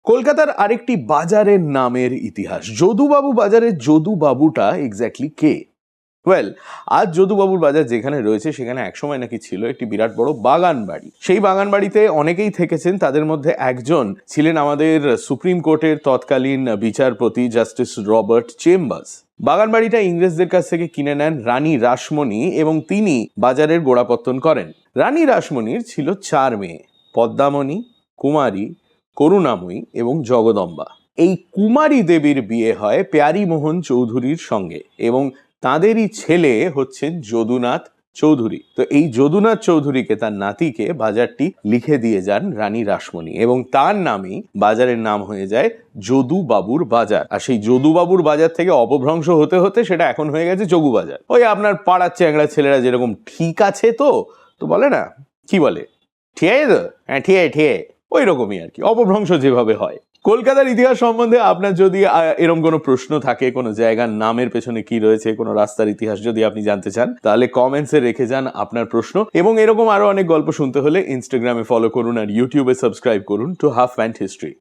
কলকাতার আরেকটি বাজারের নামের ইতিহাস। যদুবাবু বাজারের যদুবাবুটা এক্স্যাক্টলি কে? ওয়েল, আজ যদুবাবুর বাজার যেখানে রয়েছে সেখানে একসময় নাকি ছিল একটি বিরাট বড় বাগান বাড়ি। সেই বাগান বাড়িতে অনেকেই থেকেছেন, তাদের মধ্যে একজন ছিলেন আমাদের সুপ্রিম কোর্টের তৎকালীন বিচারপতি জাস্টিস রবার্ট চেম্বার্স। বাগান বাড়িটা ইংরেজদের কাছ থেকে কিনে নেন রানী রাসমণি এবং তিনি বাজারের গোড়াপত্তন করেন। রানী রাসমণির ছিল 4 মেয়ে: পদ্মামণি, কুমারী, করুণাময়ী এবং জগদম্বা। এই কুমারী দেবীর বিয়ে হয় প্যারীমোহন চৌধুরীর সঙ্গে এবং তাঁদেরই ছেলে হচ্ছেন যদুনাথ চৌধুরী। তো এই যদুনাথ চৌধুরীকে, তার নাতিকে, বাজারটি লিখে দিয়ে যান রানী রাসমণি এবং তার নামেই বাজারের নাম হয়ে যায় যদুবাবুর বাজার। আর সেই যদুবাবুর বাজার থেকে অপভ্রংশ হতে হতে সেটা এখন হয়ে গেছে যোগু বাজার। ওই আপনার পাড়ার চ্যাংড়া ছেলেরা যেরকম ঠিক আছে তো বলে না, কি বলে, ঠিক আছে তো, হ্যাঁ ঠিক আছে, ওই রকমই আর কি, অপভ্রংশ যেভাবে হয়। কলকাতার ইতিহাস সম্বন্ধে আপনার যদি এরকম কোনো প্রশ্ন থাকে, কোনো জায়গার নামের পেছনে কি রয়েছে, কোনো রাস্তার ইতিহাস যদি আপনি জানতে চান, তাহলে কমেন্টসে রেখে যান আপনার প্রশ্ন। এবং এরকম আরো অনেক গল্প শুনতে হলে ইনস্টাগ্রামে ফলো করুন আর ইউটিউবে সাবস্ক্রাইব করুন টু হাফ প্যান্ট হিস্ট্রি।